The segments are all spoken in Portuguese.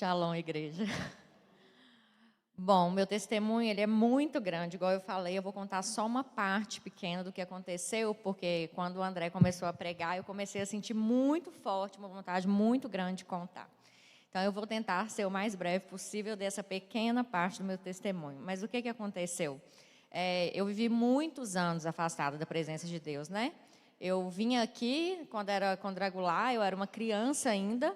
Shalom, igreja. Bom, meu testemunho ele é muito grande, igual eu falei, eu vou contar só uma parte pequena do que aconteceu, porque quando o André começou a pregar, eu comecei a sentir muito forte, uma vontade muito grande de contar. Então, eu vou tentar ser o mais breve possível dessa pequena parte do meu testemunho. Mas o que aconteceu? Eu vivi muitos anos afastada da presença de Deus, né? Eu vinha aqui quando era quadrangular, eu era uma criança ainda,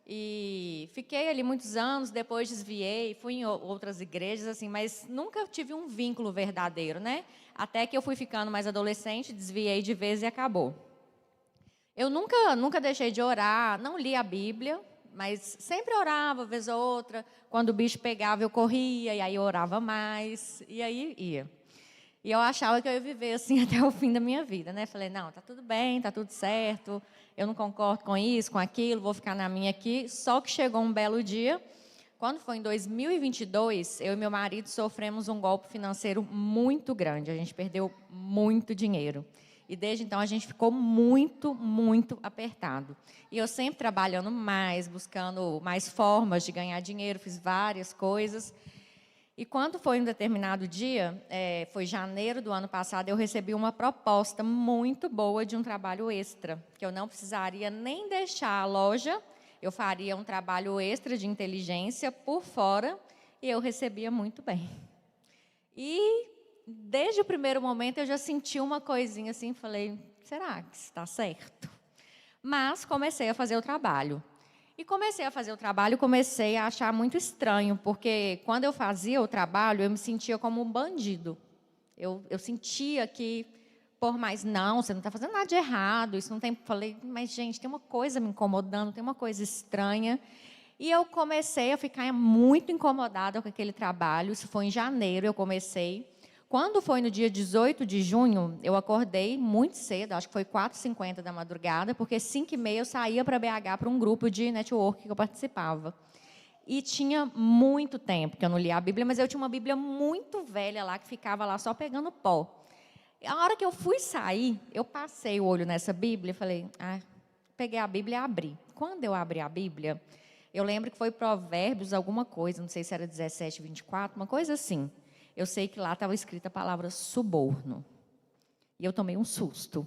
e fiquei ali muitos anos, depois desviei, fui em outras igrejas, assim, mas nunca tive um vínculo verdadeiro, né? Até que eu fui ficando mais adolescente, desviei de vez e acabou. Eu nunca deixei de orar, não li a Bíblia, mas sempre orava, vez ou outra. Quando o bicho pegava, eu corria, e aí eu orava mais, e aí ia. E eu achava que eu ia viver assim até o fim da minha vida, né? Falei, não, tá tudo bem, tá tudo certo, eu não concordo com isso, com aquilo, vou ficar na minha aqui. Só que chegou um belo dia, quando foi em 2022, eu e meu marido sofremos um golpe financeiro muito grande, a gente perdeu muito dinheiro. E desde então a gente ficou muito apertado. E eu sempre trabalhando mais, buscando mais formas de ganhar dinheiro, fiz várias coisas. E quando foi um determinado dia, foi janeiro do ano passado, eu recebi uma proposta muito boa de um trabalho extra, que eu não precisaria nem deixar a loja, eu faria um trabalho extra de inteligência por fora, e eu recebia muito bem. E desde o primeiro momento eu já senti uma coisinha assim, falei, será que está certo? Mas comecei a fazer o trabalho. E comecei a fazer o trabalho, comecei a achar muito estranho, porque quando eu fazia o trabalho, eu me sentia como um bandido. Eu sentia que, por mais, não, você não está fazendo nada de errado, isso não tem... Falei, mas, gente, tem uma coisa me incomodando, tem uma coisa estranha. E eu comecei a ficar muito incomodada com aquele trabalho, isso foi em janeiro, eu comecei. Quando foi no dia 18 de junho, eu acordei muito cedo, acho que foi 4h50 da madrugada, porque 5h30 eu saía para BH para um grupo de network que eu participava. E tinha muito tempo que eu não lia a Bíblia, mas eu tinha uma Bíblia muito velha lá, que ficava lá só pegando pó. A hora que eu fui sair, eu passei o olho nessa Bíblia e falei, peguei a Bíblia e abri. Quando eu abri a Bíblia, eu lembro que foi Provérbios alguma coisa, não sei se era 17:24, uma coisa assim. Eu sei que lá estava escrita a palavra suborno. E eu tomei um susto.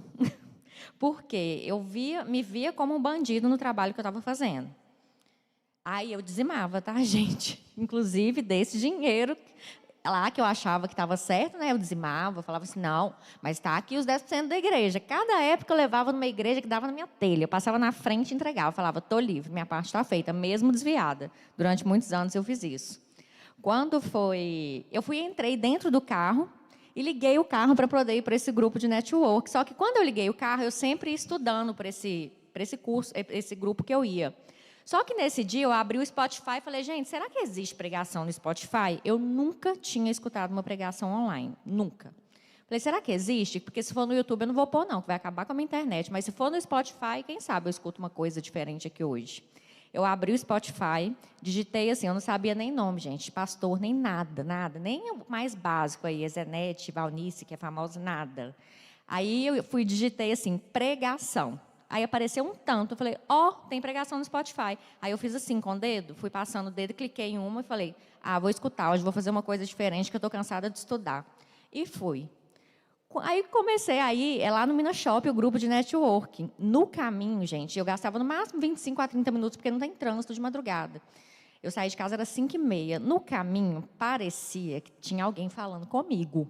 Porque eu me via como um bandido no trabalho que eu estava fazendo. Aí eu dizimava, tá, gente? Inclusive, desse dinheiro lá que eu achava que estava certo, né? Eu dizimava, eu falava assim, não, mas está aqui os 10% da igreja. Cada época eu levava numa igreja que dava na minha telha. Eu passava na frente e entregava. Eu falava, estou livre, minha parte está feita, mesmo desviada. Durante muitos anos eu fiz isso. Quando foi... Eu entrei dentro do carro e liguei o carro para poder ir para esse grupo de network. Só que quando eu liguei o carro, eu sempre ia estudando para esse curso, esse grupo que eu ia. Só que nesse dia eu abri o Spotify e falei, gente, será que existe pregação no Spotify? Eu nunca tinha escutado uma pregação online, nunca. Falei, será que existe? Porque se for no YouTube eu não vou pôr não, que vai acabar com a minha internet. Mas se for no Spotify, quem sabe eu escuto uma coisa diferente aqui hoje. Eu abri o Spotify, digitei assim, eu não sabia nem nome, gente, pastor, nem nada, nem o mais básico aí, Ezenete, Valnice, que é famosa, nada. Aí eu digitei assim, pregação. Aí apareceu um tanto, eu falei, tem pregação no Spotify. Aí eu fiz assim com o dedo, fui passando o dedo, cliquei em uma e falei, vou escutar, hoje vou fazer uma coisa diferente, que eu estou cansada de estudar. E fui. Aí comecei aí, lá no Minas Shop, o grupo de networking. No caminho, gente, eu gastava no máximo 25 a 30 minutos, porque não tem trânsito de madrugada. Eu saí de casa, era 5h30. No caminho, parecia que tinha alguém falando comigo.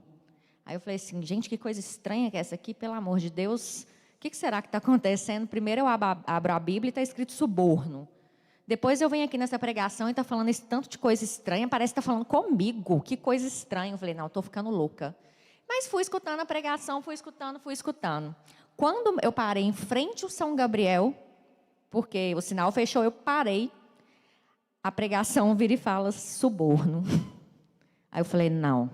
Aí eu falei assim, gente, que coisa estranha que é essa aqui, pelo amor de Deus. O que será que está acontecendo? Primeiro eu abro a Bíblia e está escrito suborno. Depois eu venho aqui nessa pregação e está falando esse tanto de coisa estranha, parece que está falando comigo. Que coisa estranha. Eu falei, não, estou ficando louca. Mas fui escutando a pregação, fui escutando. Quando eu parei em frente ao São Gabriel, porque o sinal fechou, eu parei, a pregação vira e fala suborno. Aí eu falei, não,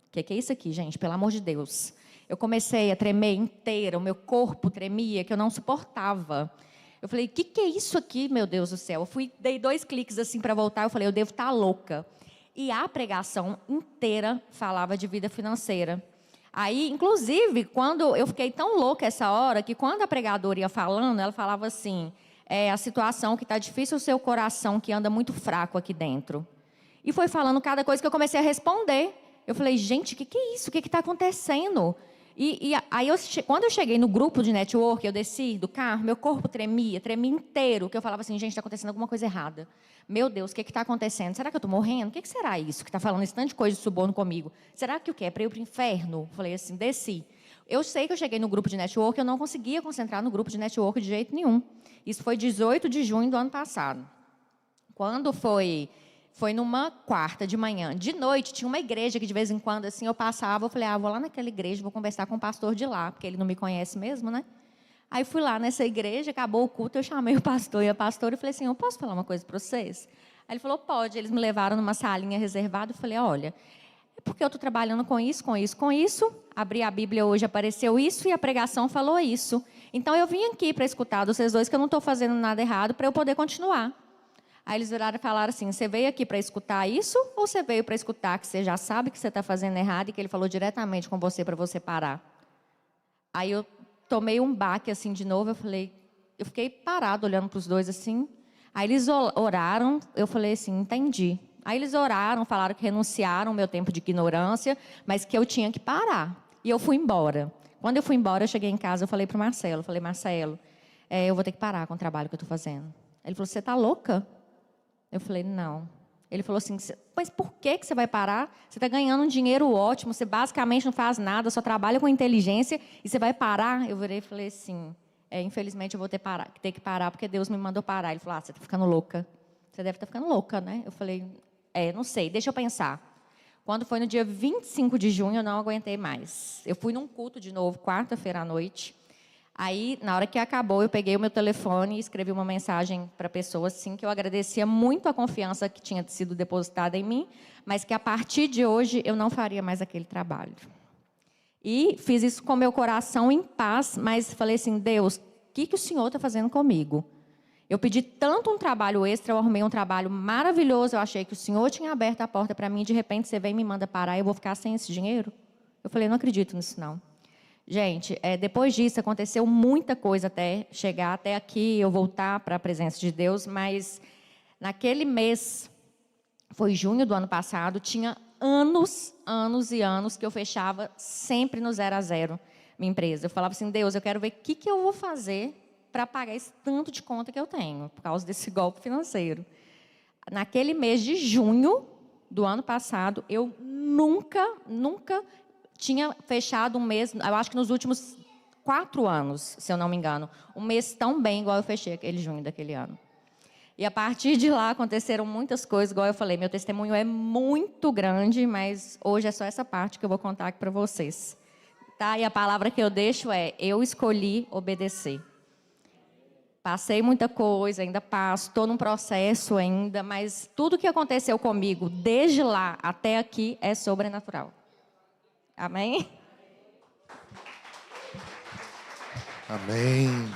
o que é isso aqui, gente? Pelo amor de Deus. Eu comecei a tremer inteira, o meu corpo tremia, que eu não suportava. Eu falei, o que é isso aqui, meu Deus do céu? Eu dei 2 cliques assim para voltar, eu falei, eu devo estar louca. E a pregação inteira falava de vida financeira. Aí, inclusive, quando eu fiquei tão louca essa hora, que quando a pregadora ia falando, ela falava assim, É a situação que está difícil, o seu coração que anda muito fraco aqui dentro. E foi falando cada coisa que eu comecei a responder. Eu falei, gente, o que é isso? O que está acontecendo? Aí, quando eu cheguei no grupo de network, eu desci do carro, meu corpo tremia inteiro, que eu falava assim, gente, está acontecendo alguma coisa errada. Meu Deus, o que está acontecendo? Será que eu estou morrendo? O que será isso que está falando esse tanto de coisa de suborno comigo? Será que o quê? É para ir para o inferno? Falei assim, desci. Eu sei que eu cheguei no grupo de network, eu não conseguia concentrar no grupo de network de jeito nenhum. Isso foi 18 de junho do ano passado. Quando foi numa quarta de manhã. De noite, tinha uma igreja que, de vez em quando, assim, eu passava, eu falei, vou lá naquela igreja, vou conversar com o pastor de lá, porque ele não me conhece mesmo, né? Aí fui lá nessa igreja, acabou o culto, eu chamei o pastor e a pastora e falei assim, eu posso falar uma coisa para vocês? Aí ele falou, pode. Eles me levaram numa salinha reservada, eu falei, olha, é porque eu estou trabalhando com isso, com isso, com isso, abri a Bíblia hoje, apareceu isso e a pregação falou isso. Então, eu vim aqui para escutar vocês dois, que eu não estou fazendo nada errado, para eu poder continuar. Aí eles viraram e falaram assim, você veio aqui para escutar isso ou você veio para escutar que você já sabe que você está fazendo errado e que ele falou diretamente com você para você parar? Aí eu tomei um baque assim de novo, eu fiquei parado olhando para os dois assim. Aí eles oraram, eu falei assim, entendi. Aí eles oraram, falaram que renunciaram ao meu tempo de ignorância, mas que eu tinha que parar. E eu fui embora. Quando eu fui embora, eu cheguei em casa, eu falei para o Marcelo, Marcelo, eu vou ter que parar com o trabalho que eu estou fazendo. Ele falou, você está louca? Eu falei, não. Ele falou assim, mas por que você vai parar? Você está ganhando um dinheiro ótimo, você basicamente não faz nada, só trabalha com inteligência e você vai parar? Eu virei e falei assim, infelizmente eu vou ter que parar porque Deus me mandou parar. Ele falou, você está ficando louca. Você deve estar ficando louca, né? Eu falei, não sei, deixa eu pensar. Quando foi no dia 25 de junho, eu não aguentei mais. Eu fui num culto de novo, quarta-feira à noite. Aí, na hora que acabou, eu peguei o meu telefone e escrevi uma mensagem para a pessoa, assim, que eu agradecia muito a confiança que tinha sido depositada em mim, mas que a partir de hoje eu não faria mais aquele trabalho. E fiz isso com meu coração em paz, mas falei assim, Deus, o que o Senhor está fazendo comigo? Eu pedi tanto um trabalho extra, eu arrumei um trabalho maravilhoso, eu achei que o Senhor tinha aberto a porta para mim, de repente você vem e me manda parar e eu vou ficar sem esse dinheiro? Eu falei, não acredito nisso não. Gente, depois disso aconteceu muita coisa até chegar até aqui, eu voltar para a presença de Deus, mas naquele mês, foi junho do ano passado, tinha anos e anos que eu fechava sempre no 0 a 0 minha empresa. Eu falava assim, Deus, eu quero ver o que eu vou fazer para pagar esse tanto de conta que eu tenho, por causa desse golpe financeiro. Naquele mês de junho do ano passado, eu nunca tinha fechado um mês, eu acho que nos últimos 4 anos, se eu não me engano, um mês tão bem igual eu fechei aquele junho daquele ano. E a partir de lá aconteceram muitas coisas, igual eu falei, meu testemunho é muito grande, mas hoje é só essa parte que eu vou contar aqui para vocês. Tá? E a palavra que eu deixo eu escolhi obedecer. Passei muita coisa, ainda passo, estou num processo ainda, mas tudo que aconteceu comigo, desde lá até aqui, é sobrenatural. Amém? Amém.